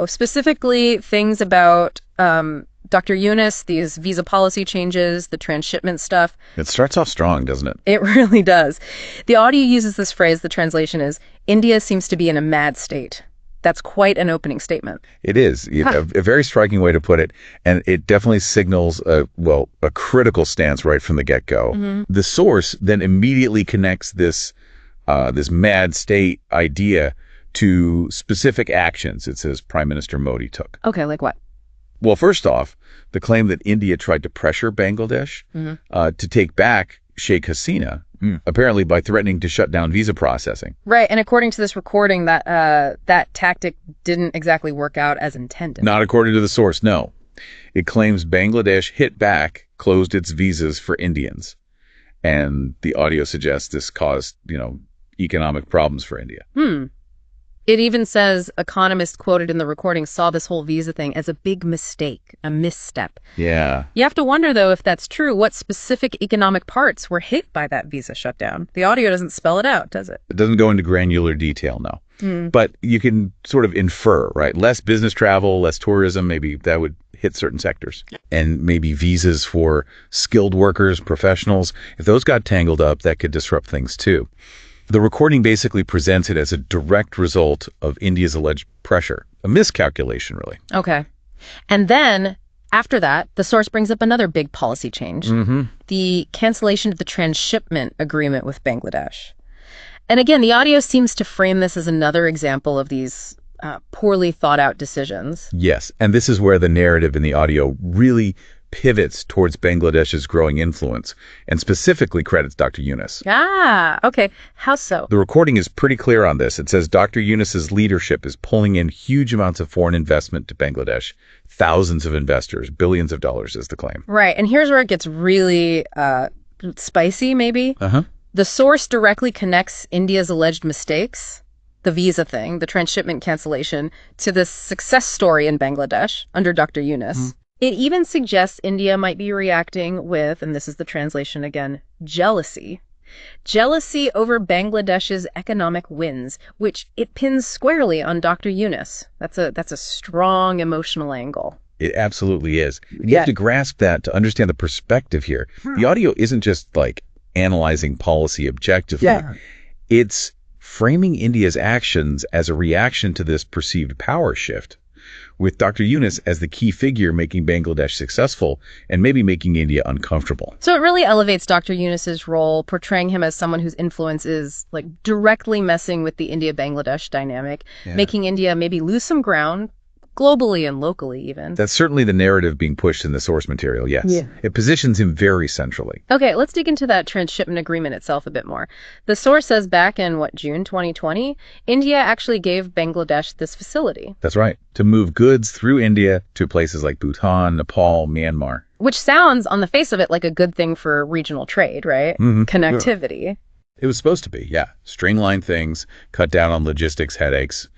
Specifically, things about Dr. Yunus, these visa policy changes, the transshipment stuff. It starts off strong, doesn't it? It really does. The audio uses this phrase, the translation is, India seems to be in a mad state. That's quite an opening statement. It is. A very striking way to put it. And it definitely signals a critical stance right from the get-go. Mm-hmm. The source then immediately connects this mad state idea to specific actions it says Prime Minister Modi took. Okay, like what? Well, first off, the claim that India tried to pressure Bangladesh to take back Sheikh Hasina, apparently by threatening to shut down visa processing. Right, and according to this recording, that tactic didn't exactly work out as intended. Not according to the source, no. It claims Bangladesh hit back, closed its visas for Indians. And the audio suggests this caused, economic problems for India. It even says economists quoted in the recording saw this whole visa thing as a big mistake, a misstep. Yeah. You have to wonder, though, if that's true, what specific economic parts were hit by that visa shutdown. The audio doesn't spell it out, does it? It doesn't go into granular detail, no. But you can sort of infer, right? Less business travel, less tourism, maybe that would hit certain sectors. And maybe visas for skilled workers, professionals. If those got tangled up, that could disrupt things too. The recording basically presents it as a direct result of India's alleged pressure. A miscalculation, really. Okay. And then, after that, the source brings up another big policy change. The cancellation of the transshipment agreement with Bangladesh. And again, the audio seems to frame this as another example of these poorly thought out decisions. Yes, and this is where the narrative in the audio really pivots towards Bangladesh's growing influence, and specifically credits Dr. Yunus. Ah, okay. How so? The recording is pretty clear on this. It says Dr. Yunus's leadership is pulling in huge amounts of foreign investment to Bangladesh. Thousands of investors, billions of dollars is the claim. Right, and here's where it gets really spicy, maybe. The source directly connects India's alleged mistakes, the visa thing, the transshipment cancellation, to this success story in Bangladesh under Dr. Yunus. It even suggests India might be reacting with, and this is the translation again, jealousy. Jealousy over Bangladesh's economic wins, which it pins squarely on Dr. Yunus. That's a strong emotional angle. It absolutely is. You have to grasp that to understand the perspective here. The audio isn't just like analyzing policy objectively. It's framing India's actions as a reaction to this perceived power shift, with Dr. Yunus as the key figure making Bangladesh successful and maybe making India uncomfortable. So it really elevates Dr. Yunus's role, portraying him as someone whose influence is like directly messing with the India-Bangladesh dynamic, making India maybe lose some ground, globally and locally even. That's certainly the narrative being pushed in the source material, yes. It positions him very centrally. Okay, let's dig into that transshipment agreement itself a bit more. The source says back in, June 2020, India actually gave Bangladesh this facility. That's right, to move goods through India to places like Bhutan, Nepal, Myanmar. Which sounds, on the face of it, like a good thing for regional trade, right? Connectivity. It was supposed to be, streamline things, cut down on logistics headaches.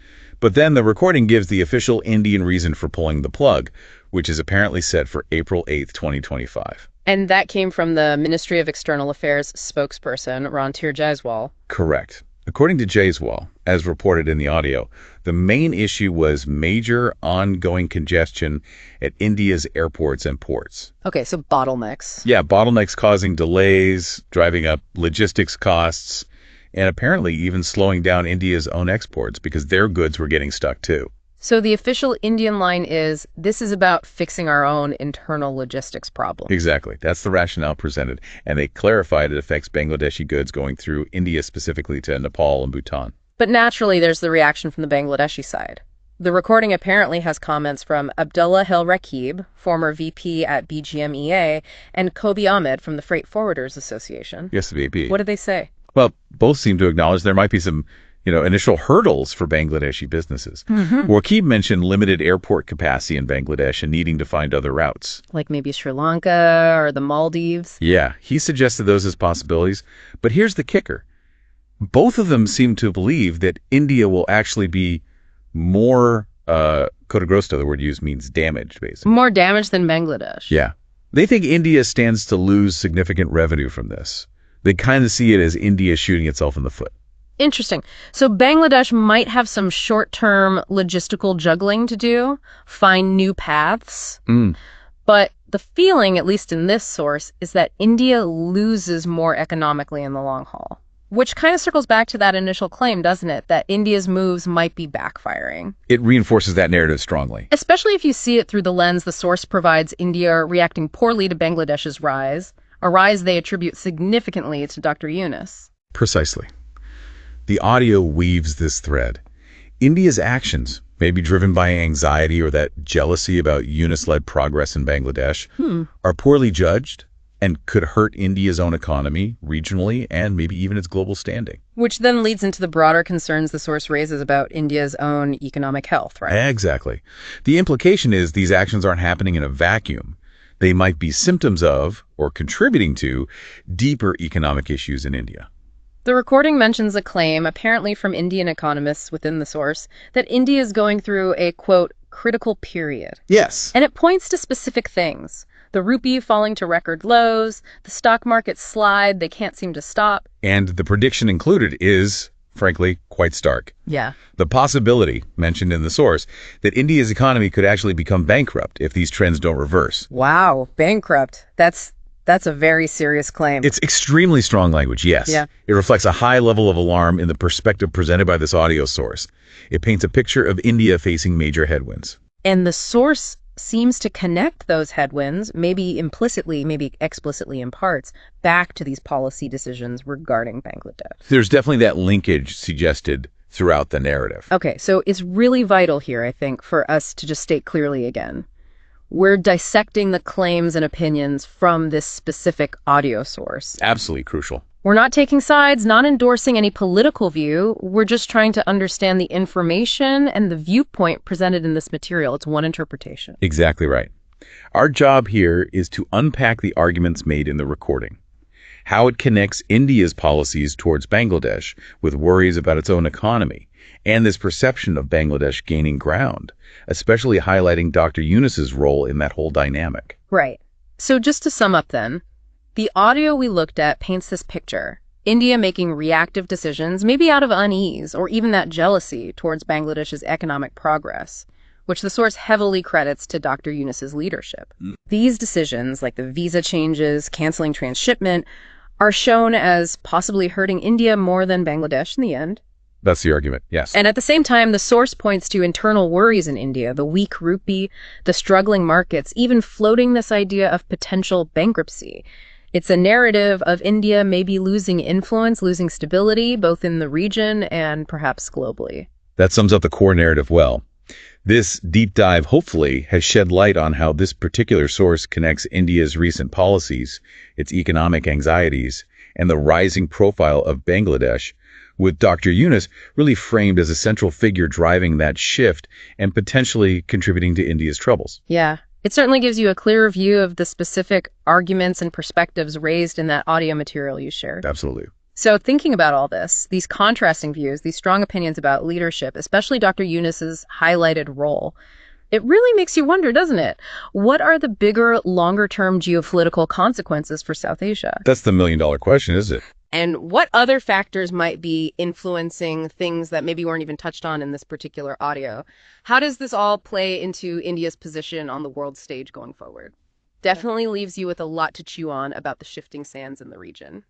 But then the recording gives the official Indian reason for pulling the plug, which is apparently set for April 8th, 2025. And that came from the Ministry of External Affairs spokesperson, Rantir Jaiswal. Correct. According to Jaiswal, as reported in the audio, the main issue was major ongoing congestion at India's airports and ports. Okay, so bottlenecks. Yeah, bottlenecks causing delays, driving up logistics costs, and apparently even slowing down India's own exports because their goods were getting stuck too. So the official Indian line is, this is about fixing our own internal logistics problem. Exactly. That's the rationale presented. And they clarified it affects Bangladeshi goods going through India specifically to Nepal and Bhutan. But naturally, there's the reaction from the Bangladeshi side. The recording apparently has comments from Abdullah Hel Rakib, former VP at BGMEA, and Kobi Ahmed from the Freight Forwarders Association. Yes, the VP. What did they say? Well, both seem to acknowledge there might be some, initial hurdles for Bangladeshi businesses. Rakib mentioned limited airport capacity in Bangladesh and needing to find other routes. Like maybe Sri Lanka or the Maldives? Yeah, he suggested those as possibilities. But here's the kicker. Both of them seem to believe that India will actually be more, Cotagrosto, the word used, means damaged, basically. More damaged than Bangladesh. Yeah. They think India stands to lose significant revenue from this. They kind of see it as India shooting itself in the foot. Interesting. So Bangladesh might have some short-term logistical juggling to do, find new paths. But the feeling, at least in this source, is that India loses more economically in the long haul. Which kind of circles back to that initial claim, doesn't it? That India's moves might be backfiring. It reinforces that narrative strongly. Especially if you see it through the lens the source provides India reacting poorly to Bangladesh's rise, a rise they attribute significantly to Dr. Yunus. Precisely. The audio weaves this thread. India's actions may be driven by anxiety or that jealousy about Yunus-led progress in Bangladesh, are poorly judged, and could hurt India's own economy, regionally, and maybe even its global standing. Which then leads into the broader concerns the source raises about India's own economic health, right? Exactly. The implication is these actions aren't happening in a vacuum. They might be symptoms of, or contributing to, deeper economic issues in India. The recording mentions a claim, apparently from Indian economists within the source, that India is going through a, quote, critical period. Yes. And it points to specific things. The rupee falling to record lows, the stock market slide they can't seem to stop. And the prediction included is, frankly, quite stark. Yeah. The possibility, mentioned in the source, that India's economy could actually become bankrupt if these trends don't reverse. Wow, bankrupt. That's a very serious claim. It's extremely strong language, yes. Yeah. It reflects a high level of alarm in the perspective presented by this audio source. It paints a picture of India facing major headwinds. And the source seems to connect those headwinds, maybe implicitly, maybe explicitly in parts, back to these policy decisions regarding Bangladesh. There's definitely that linkage suggested throughout the narrative. Okay, so it's really vital here, I think, for us to just state clearly again. We're dissecting the claims and opinions from this specific audio source. Absolutely crucial. We're not taking sides, not endorsing any political view. We're just trying to understand the information and the viewpoint presented in this material. It's one interpretation. Exactly right. Our job here is to unpack the arguments made in the recording, how it connects India's policies towards Bangladesh with worries about its own economy, and this perception of Bangladesh gaining ground, especially highlighting Dr. Yunus's role in that whole dynamic. Right. So just to sum up then, the audio we looked at paints this picture. India making reactive decisions, maybe out of unease or even that jealousy towards Bangladesh's economic progress, which the source heavily credits to Dr. Yunus's leadership. These decisions, like the visa changes, canceling transshipment, are shown as possibly hurting India more than Bangladesh in the end. That's the argument, yes. And at the same time, the source points to internal worries in India, the weak rupee, the struggling markets, even floating this idea of potential bankruptcy. It's a narrative of India maybe losing influence, losing stability, both in the region and perhaps globally. That sums up the core narrative well. This deep dive, hopefully, has shed light on how this particular source connects India's recent policies, its economic anxieties, and the rising profile of Bangladesh, with Dr. Yunus really framed as a central figure driving that shift and potentially contributing to India's troubles. Yeah. It certainly gives you a clearer view of the specific arguments and perspectives raised in that audio material you shared. Absolutely. So thinking about all this, these contrasting views, these strong opinions about leadership, especially Dr. Yunus's highlighted role, it really makes you wonder, doesn't it? What are the bigger, longer-term geopolitical consequences for South Asia? That's the million-dollar question, isn't it? And what other factors might be influencing things that maybe weren't even touched on in this particular audio? How does this all play into India's position on the world stage going forward? Definitely leaves you with a lot to chew on about the shifting sands in the region.